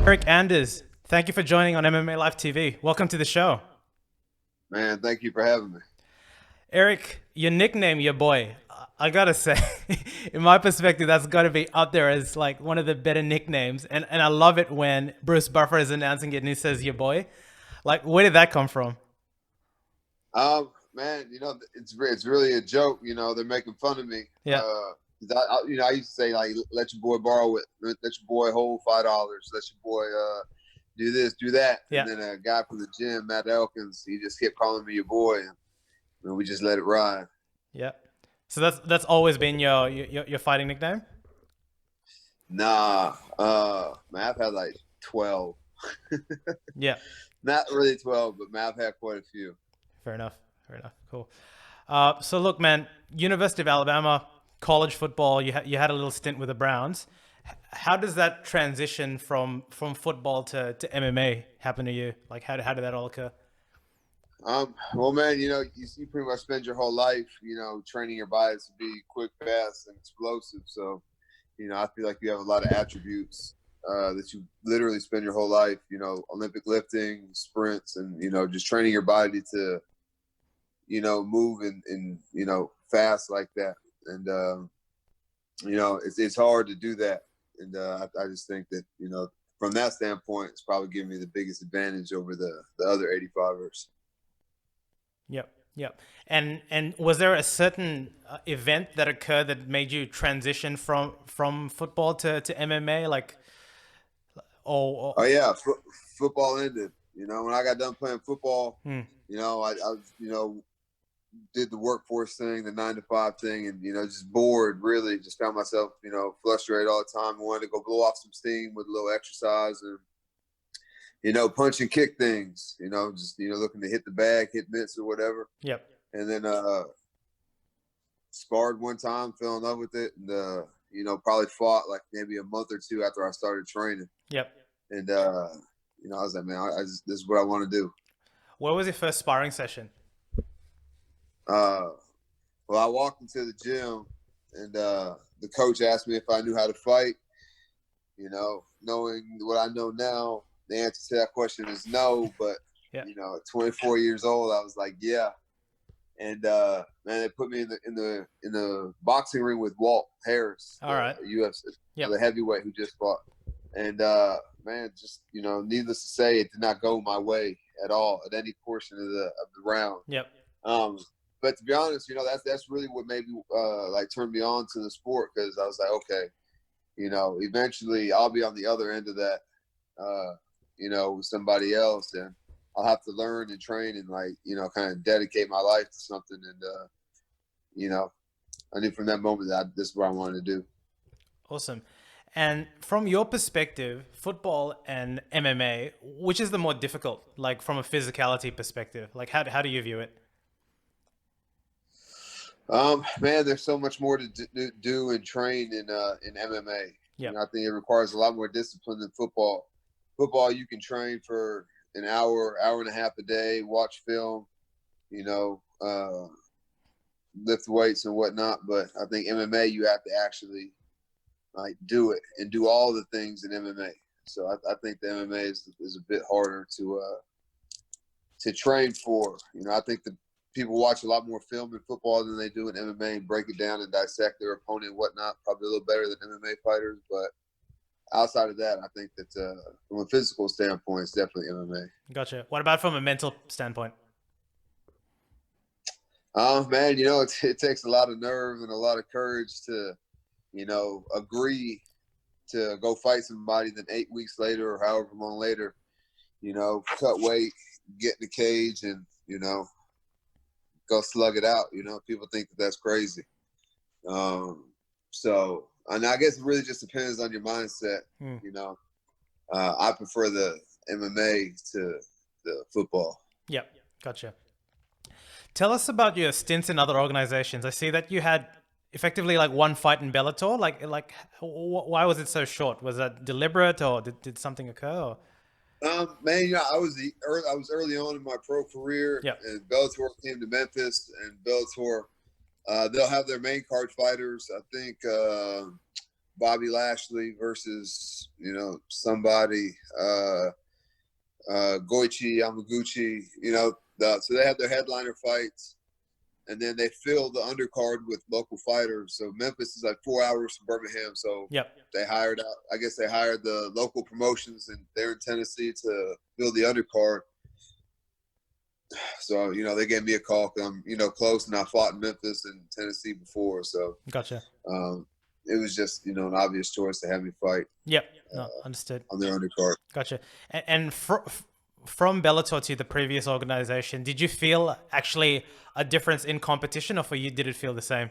Eryk Anders, thank you for joining on MMA Live TV. Welcome to the show. Man, thank you for having me. Eryk, your nickname, your boy, I gotta say, in my perspective, that's gotta be up there as like one of the better nicknames. And I love it when Bruce Buffer is announcing it and he says your boy. Like, where did that come from? Man, it's really a joke. They're making fun of me. Yeah, 'Cause I used to say like, let your boy borrow it, let your boy hold $5, let your boy do this, do that, yeah, and then a guy from the gym, Matt Elkins, he just kept calling me your boy, and we just let it ride. yeah. So that's always been your fighting nickname? Nah, man, I've had like 12, Yeah, not really 12, but man, I've had quite a few. fair enough. Fair enough. Cool. So look, man, University of Alabama, college football. You had a little stint with the Browns. How does that transition from football to MMA happen to you? Like, how did that all occur? Well, man, you pretty much spend your whole life, training your body to be quick, fast, and explosive. So, I feel like you have a lot of attributes that you literally spend your whole life, Olympic lifting, sprints, and, just training your body to, move and fast like that. And, it's hard to do that. And I just think that, from that standpoint, it's probably giving me the biggest advantage over the other 85ers. Yep, yep. And was there a certain event that occurred that made you transition from football to MMA? Like, Oh or yeah, football ended. When I got done playing football, hmm, I did the workforce thing, the 9 to 5 thing, and just bored. Really, just found myself frustrated all the time. Wanted to go blow off some steam with a little exercise and punch and kick things. Just looking to hit the bag, hit mitts or whatever. yep, And then sparred one time, fell in love with it, and probably fought like maybe a month or two after I started training. yep. And I was like, man, this is what I want to do. Where was your first sparring session? Uh, well, I walked into the gym, and the coach asked me if I knew how to fight. Knowing what I know now, the answer to that question is no. But Yeah. at 24 years old, I was like, yeah. And man, they put me in the boxing ring with Walt Harris, All the right. UFC, Yep. the heavyweight who just fought. And man, just needless to say, it did not go my way at all at any portion of the round. Yep. Um, but to be honest, that's really what made me like turn me on to the sport, because I was like, okay, eventually I'll be on the other end of that, with somebody else, and I'll have to learn and train and like kind of dedicate my life to something. And you know, I knew from that moment that this is what I wanted to do. Awesome. And from your perspective, football and MMA, which is the more difficult, like from a physicality perspective? Like, how do you view it? Man, there's so much more to do and train in MMA. Yep. I think it requires a lot more discipline than football. Football, you can train for an hour, hour and a half a day, watch film, you know, uh, lift weights and whatnot. But I think MMA, you have to actually like do it and do all the things in MMA. So I think the MMA is a bit harder to train for. I think the people watch a lot more film in football than they do in MMA and break it down and dissect their opponent and whatnot. Probably a little better than MMA fighters, but outside of that, I think that from a physical standpoint, it's definitely MMA. Gotcha. What about from a mental standpoint? Man, it takes a lot of nerve and a lot of courage to, agree to go fight somebody. Then 8 weeks later, or however long later, cut weight, get in the cage, and go slug it out. People think that that's crazy. So, and I guess it really just depends on your mindset. Hmm. I prefer the MMA to the football. Yep. Gotcha. Tell us about your stints in other organizations. I see that you had effectively like one fight in Bellator. Why was it so short? Was that deliberate, or did something occur? Or? Man, I was early on in my pro career, Yep. and Bellator came to Memphis, and Bellator they'll have their main card fighters. I think Bobby Lashley versus, somebody, Goichi Yamaguchi, so they had their headliner fights, and then they filled the undercard with local fighters. So Memphis is like 4 hours from Birmingham. So Yep. they hired the local promotions, and they're in Tennessee to build the undercard. So, they gave me a call because I'm, close, and I fought in Memphis and Tennessee before. So Gotcha. It was just, an obvious choice to have me fight. Yep. No, understood. On their undercard. Gotcha. And from Bellator to the previous organization, did you feel actually a difference in competition, or for you, did it feel the same?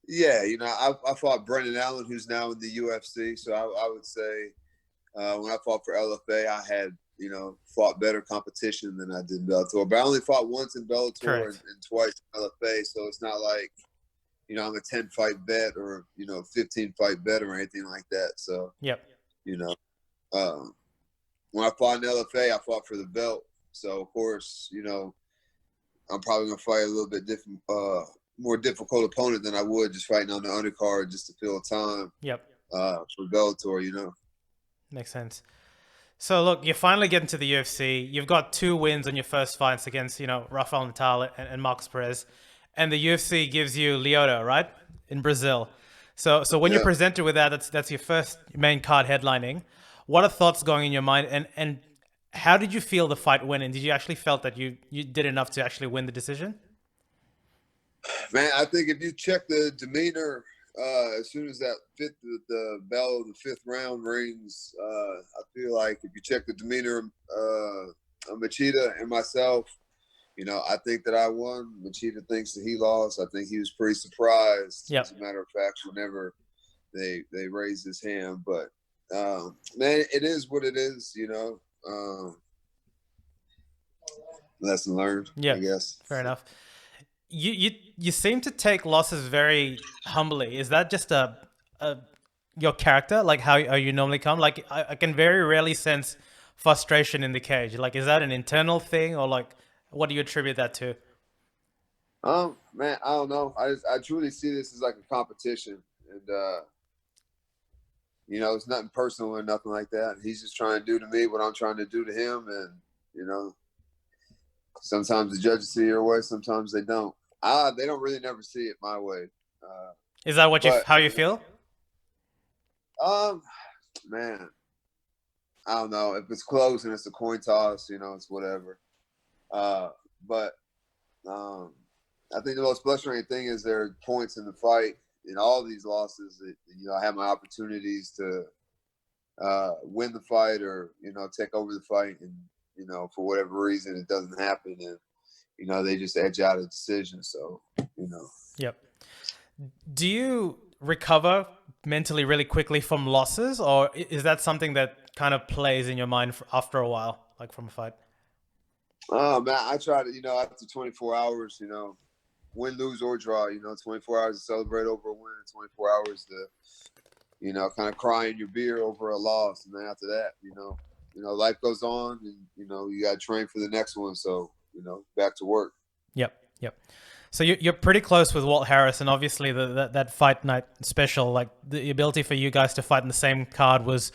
Yeah, I fought Brendan Allen, who's now in the UFC. So I would say when I fought for LFA, I had, fought better competition than I did in Bellator. But I only fought once in Bellator and twice in LFA. So it's not like, I'm a 10-fight vet or, 15-fight vet or anything like that. So, yep. When I fought in LFA, I fought for the belt. So, of course, I'm probably going to fight a little bit different, more difficult opponent than I would just fighting on the undercard just to fill time. Yep. For Bellator, Makes sense. So look, you finally get into the UFC. You've got 2 wins on your first fights against, Rafael Natal and Marcos Perez. And the UFC gives you Lyoto, right? In Brazil. So when you're presented with that, that's your first main card headlining. What are thoughts going in your mind? And how did you feel the fight went? And did you actually felt that you did enough to actually win the decision? Man, I think if you check the demeanor, as soon as the bell of the 5th round rings, I feel like if you check the demeanor of Machida and myself, I think that I won. Machida thinks that he lost. I think he was pretty surprised. Yep. As a matter of fact, whenever they raised his hand. But, man, it is what it is, lesson learned, I guess. Fair enough. You seem to take losses very humbly. Is that just your character, like how you normally come? Like I can very rarely sense frustration in the cage. Like, is that an internal thing, or like what do you attribute that to? Man, I don't know. I truly see this as like a competition, and it's nothing personal or nothing like that. He's just trying to do to me what I'm trying to do to him, and sometimes the judges see your way, sometimes they don't. They don't really never see it my way. Is that how you feel? Man, I don't know. If it's close and it's a coin toss, it's whatever. But I think the most frustrating thing is there are points in the fight in all these losses that, I have my opportunities to win the fight or, take over the fight, and, for whatever reason it doesn't happen, and they just edge out a decision. So, Yep. Do you recover mentally really quickly from losses, or is that something that kind of plays in your mind after a while, like from a fight? Man, I try to, after 24 hours, win, lose, or draw, 24 hours to celebrate over a win, and 24 hours to, kind of cry in your beer over a loss. And then after that, life goes on, and, you got to train for the next one. So, back to work. Yep. So you're pretty close with Walt Harris, and obviously that fight night special, like the ability for you guys to fight in the same card was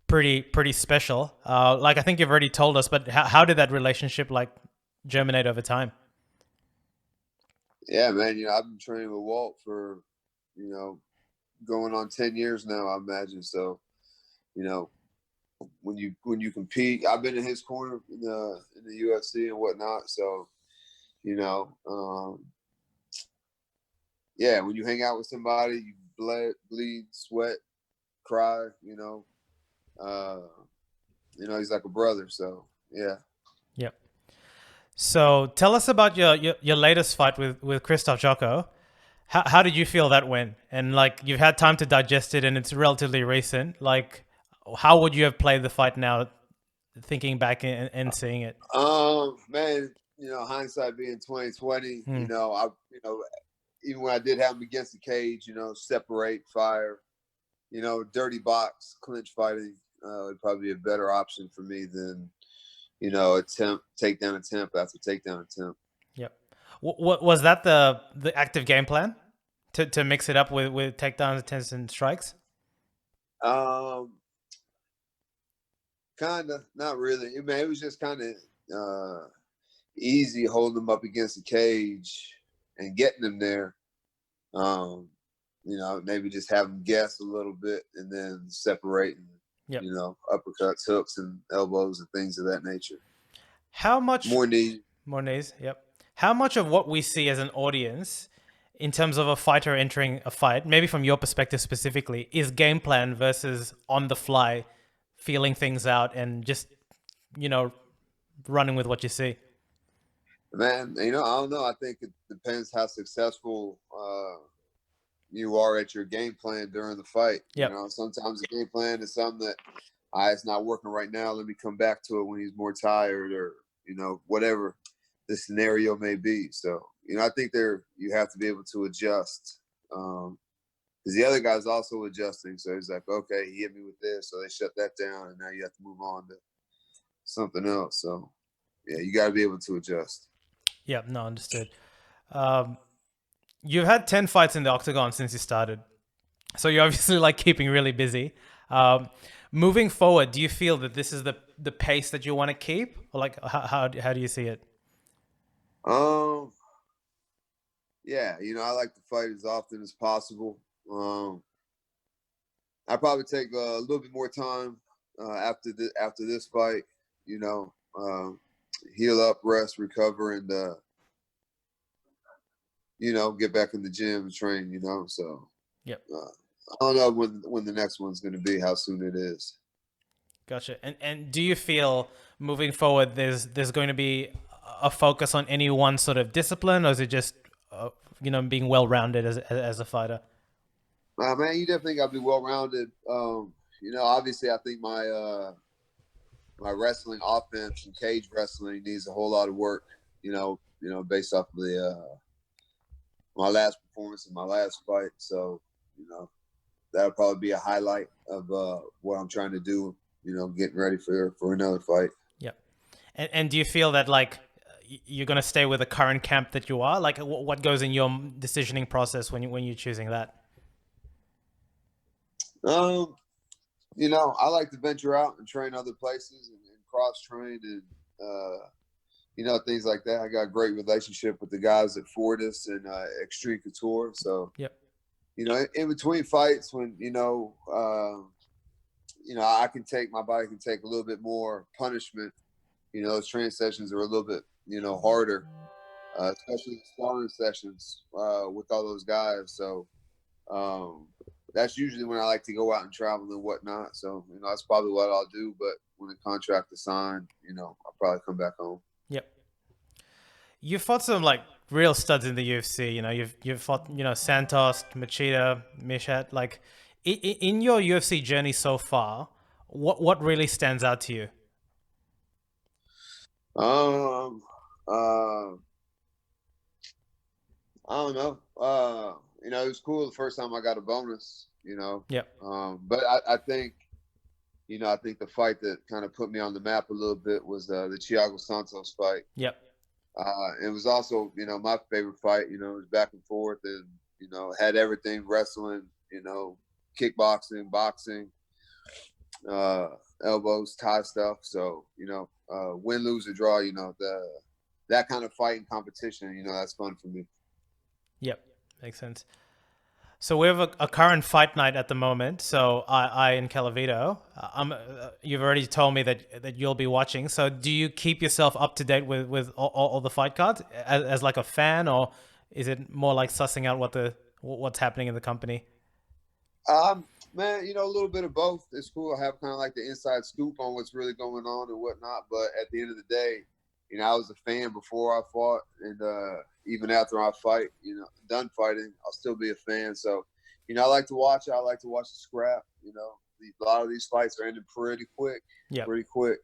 pretty special. Like I think you've already told us, but how did that relationship like germinate over time? Yeah, man. I've been training with Walt for, going on 10 years now, I imagine. So, when you compete, I've been in his corner in the UFC and whatnot. So, yeah, when you hang out with somebody, you bleed, sweat, cry. He's like a brother. So, yeah. Yep. So tell us about your latest fight with Krzysztof Jotko. How did you feel that went? And like you've had time to digest it, and it's relatively recent. Like, how would you have played the fight now, thinking back and seeing it? Man, hindsight being 2020. Even when I did have him against the cage, separate, fire, dirty box, clinch fighting would probably be a better option for me than, takedown attempt after takedown attempt. Yep. What was that the active game plan to mix it up with takedowns, attempts, and strikes? Um, kind of, not really. It was just kind of easy holding them up against the cage and getting them there. Maybe just have them guess a little bit and then separating, Yep. uppercuts, hooks, and elbows and things of that nature. How much More knee. more knees? Yep. How much of what we see as an audience, in terms of a fighter entering a fight, maybe from your perspective specifically, is game plan versus on the fly, feeling things out and just you know running with what you see? Man, I don't know. I think it depends how successful you are at your game plan during the fight. Yep. Sometimes the game plan is something that it's not working right now. Let me come back to it when he's more tired, or whatever the scenario may be. So I think you have to be able to adjust, because the other guy's also adjusting. So he's like, okay, he hit me with this, so they shut that down, and now you have to move on to something else. So yeah, you got to be able to adjust. Yeah, no, understood. You've had 10 fights in the octagon since you started. So you're obviously like keeping really busy. Moving forward, do you feel that this is the pace that you want to keep? Or like how do you see it? Yeah, I like to fight as often as possible. I probably take a little bit more time after this fight, heal up, rest, recover, and get back in the gym and train. So Yep. I don't know when the next one's going to be, how soon it is. Gotcha. And do you feel moving forward there's going to be a focus on any one sort of discipline, or is it just being well rounded as a fighter? Man, you definitely got to be well rounded. Obviously, I think my wrestling offense and cage wrestling needs a whole lot of work. Based off of my last performance in my last fight. So that'll probably be a highlight of what I'm trying to do. Getting ready for another fight. Yep. And do you feel that like you're going to stay with the current camp that you are? Like what goes in your decisioning process when you're choosing that? I like to venture out and train other places and cross train and things like that. I got a great relationship with the guys at Fortis and Extreme Couture. So yep. In between fights, when my body can take a little bit more punishment. Those training sessions are a little bit harder, especially the sparring sessions with all those guys. So that's usually when I like to go out and travel and whatnot. So that's probably what I'll do. But when the contract is signed, I'll probably come back home. Yep. You've fought some like real studs in the UFC. You've fought Santos, Machida, Mishat. Like in your UFC journey so far, what really stands out to you? I don't know. It was cool the first time I got a bonus. Yep. But I think the fight that kind of put me on the map a little bit was the Thiago Santos fight. Yep. It was also, my favorite fight. It was back and forth, and had everything: wrestling, kickboxing, boxing, elbows, tie stuff. So win, lose, or draw. That kind of fight and competition. That's fun for me. Yep, makes sense. So we have a current fight night at the moment. So I in Calavito. You've already told me that you'll be watching. So do you keep yourself up to date with all the fight cards as like a fan, or is it more like sussing out what's happening in the company? Man, a little bit of both. It's cool. I have kind of like the inside scoop on what's really going on and whatnot. But at the end of the day, I was a fan before I fought, and even after I fight, done fighting, I'll still be a fan. So, I like to watch it. I like to watch the scrap. A lot of these fights are ending pretty quick. Yeah. Pretty quick.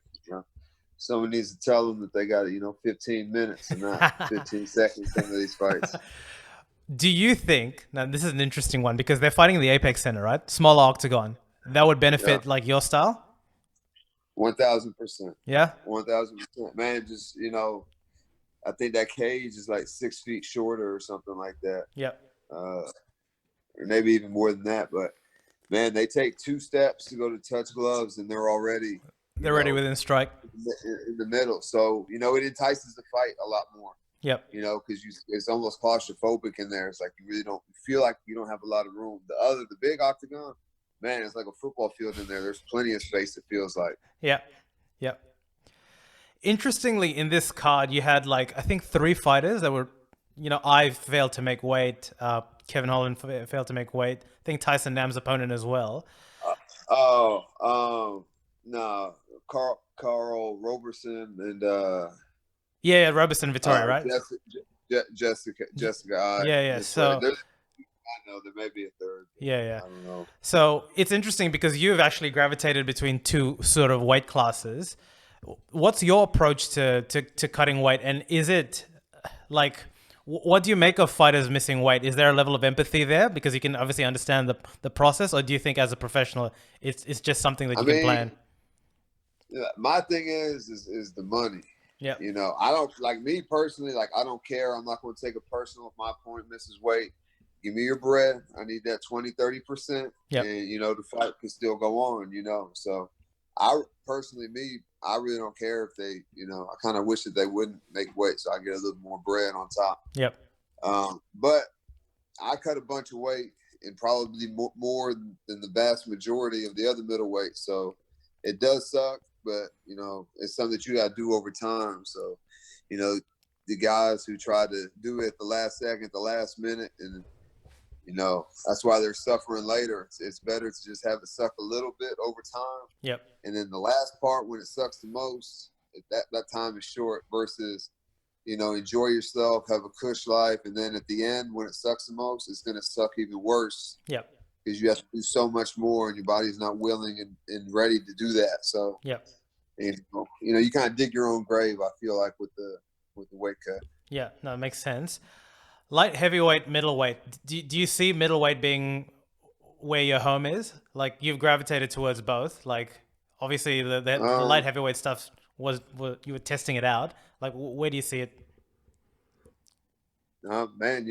Someone needs to tell them that they got 15 minutes and not 15 seconds. Some of these fights. Do you think, now this is an interesting one because they're fighting in the Apex Center, right? Smaller octagon. That would benefit like your style? 1,000%. Yeah? 1,000%. Man, just, I think that cage is like 6 feet shorter or something like that. Yep. Or maybe even more than that. But man, they take 2 steps to go to touch gloves, and they're already, They're already within strike. in the middle. So it entices the fight a lot more. Yep. Because it's almost claustrophobic in there. It's like you really don't feel like you don't have a lot of room. The big octagon, man, it's like a football field in there. There's plenty of space. It feels like. Yeah. Yep. Interestingly, in this card, you had I think 3 fighters that were, I failed to make weight. Kevin Holland failed to make weight. I think Tyson Nam's opponent as well. No, Carl Roberson and yeah, Roberson Vittoria, right? Jessica. Yeah. So I know there may be a third. Yeah. I don't know. So it's interesting because you've actually gravitated between 2 sort of weight classes. What's your approach to cutting weight, and is it what do you make of fighters missing weight? Is there a level of empathy there because you can obviously understand the process, or do you think as a professional it's just something that you can plan? My thing is the money. Yeah. I don't, like, me personally, I don't care. I'm not going to take it personal if my opponent misses weight. Give me your bread. I need that 20-30%. Yep. And the fight can still go on. So I personally, I really don't care if they, I kind of wish that they wouldn't make weight so I get a little more bread on top. Yep. But I cut a bunch of weight and probably more than the vast majority of the other middleweights. So it does suck, but it's something that you got to do over time. So, the guys who try to do it at the last second, the last minute, and that's why they're suffering later. It's better to just have it suck a little bit over time. Yep. And then the last part, when it sucks the most, that time is short versus, enjoy yourself, have a cush life. And then at the end, when it sucks the most, it's going to suck even worse. Yep. Because you have to do so much more and your body's not willing and ready to do that. So, yep. You kind of dig your own grave, I feel like, with the weight cut. Yeah, no, it makes sense. Light heavyweight, middleweight. Do you see middleweight being where your home is? You've gravitated towards both. Obviously the light heavyweight stuff was you were testing it out. Where do you see it? Man,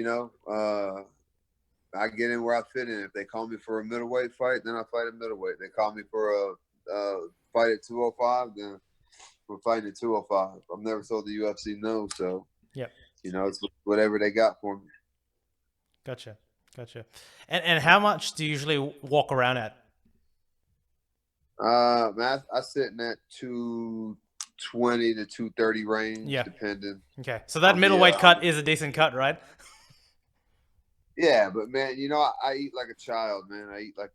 I get in where I fit in. If they call me for a middleweight fight, then I fight at middleweight. They call me for a fight at 205, then we're fighting at 205. I've never told the UFC no, so yep. It's whatever they got for me. Gotcha. And how much do you usually walk around at? Man, I sit in that 220 to 230 range, depending. Okay, so that middleweight cut is a decent cut, right? Yeah, but man, I eat like a child, man. I eat like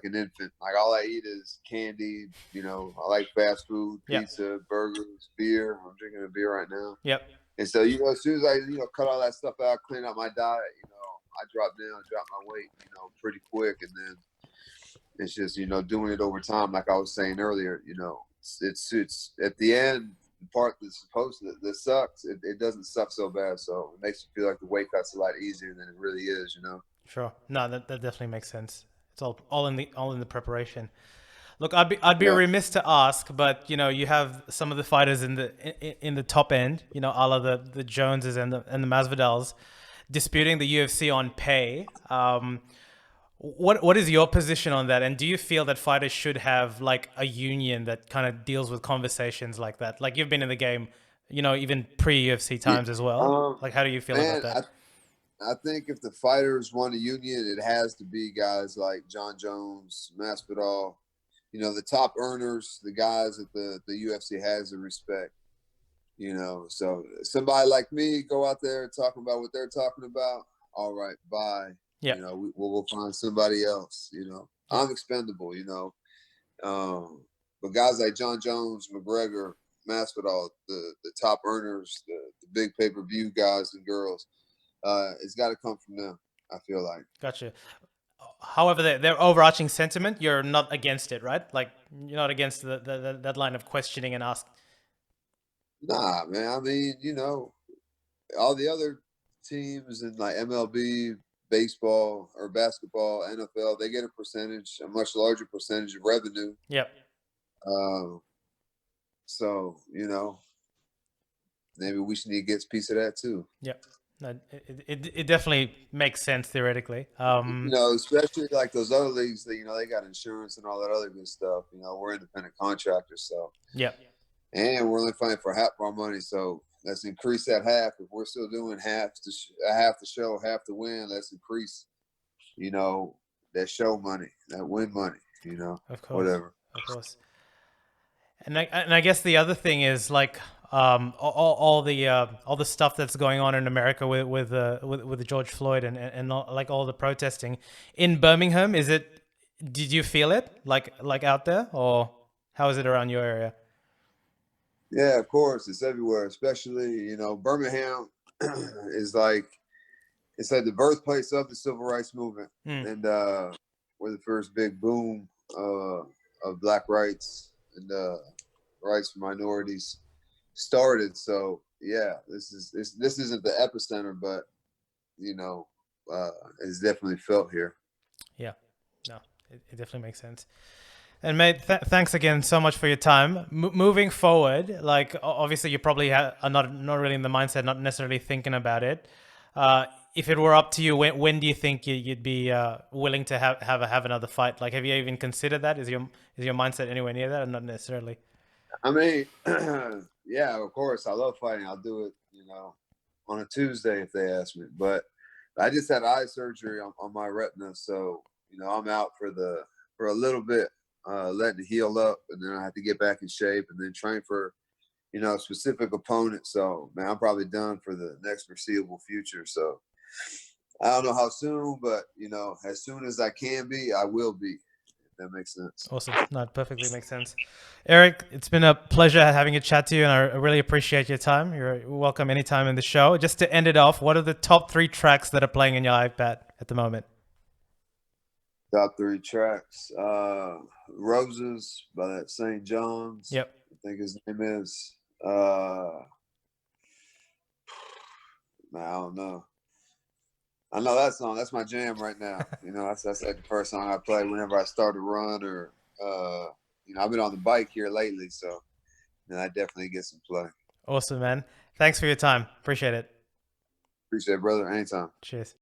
an infant. All I eat is candy. I like fast food, pizza, burgers, beer. I'm drinking a beer right now. Yep. And so, as soon as I, cut all that stuff out, clean out my diet, I drop my weight, pretty quick. And then it's just, doing it over time, like I was saying earlier, it's at the end, the part that's that sucks, it doesn't suck so bad. So it makes you feel like the weight cut's a lot easier than it really is, Sure. No, that definitely makes sense. It's all in the preparation. Look, I'd be remiss to ask, but you have some of the fighters in the top end, a la the Joneses and the Masvidals, disputing the UFC on pay. What is your position on that? And do you feel that fighters should have a union that kind of deals with conversations like that? You've been in the game, even pre-UFC times as well. How do you feel about that? I think if the fighters want a union, it has to be guys like John Jones, Masvidal. The top earners, the guys that the UFC has to respect, so somebody like me go out there talking about what they're talking about. All right, bye. Yeah. We'll find somebody else, I'm expendable, but guys like John Jones, McGregor, Masvidal, the top earners, the big pay-per-view guys and girls, it's got to come from them, I feel like. Gotcha. However, their overarching sentiment, you're not against it, right? You're not against that line of questioning and ask. Nah, man. I mean, all the other teams in MLB, baseball or basketball, NFL, they get a much larger percentage of revenue. Yep. So, maybe we should need to get a piece of that too. Yeah. No, it definitely makes sense theoretically. Especially like those other leagues that, they got insurance and all that other good stuff. We're independent contractors, so. Yeah. And we're only fighting for half our money, so let's increase that half. If we're still doing half the show, half the win, let's increase, that show money, that win money, Of course. whatever. Of course. And I guess the other thing is like all the stuff that's going on in America with George Floyd and like all the protesting in Birmingham. Did you feel it like out there, or how is it around your area? Yeah, of course, it's everywhere. Especially, Birmingham is like the birthplace of the civil rights movement, and where the first big boom of black rights and rights for minorities started. So yeah, this isn't the epicenter, but it's definitely felt here. Yeah, no, it definitely makes sense. And mate, thanks again so much for your time. Moving forward, like obviously you probably are not really in the mindset, not necessarily thinking about it. If it were up to you, when do you think you'd be willing to have another fight? Like, have you even considered that? Is your mindset anywhere near that, or not necessarily? I mean, yeah, of course, I love fighting. I'll do it, on a Tuesday if they ask me. But I just had eye surgery on my retina, so I'm out for a little bit, letting it heal up, and then I have to get back in shape and then train for, a specific opponent. So man, I'm probably done for the next foreseeable future. So I don't know how soon, but as soon as I can be, I will be. That makes sense. Awesome. No, it perfectly makes sense. Eryk, it's been a pleasure having a chat to you, and I really appreciate your time. You're welcome anytime in the show. Just to end it off, what are the top 3 tracks that are playing in your iPad at the moment? Top 3 tracks. Roses by that St. John's. Yep. I think his name is. I don't know. I know that song. That's my jam right now. That's like the first song I play whenever I start to run, or I've been on the bike here lately, so I definitely get some play. Awesome, man. Thanks for your time. Appreciate it. Appreciate it, brother. Anytime. Cheers.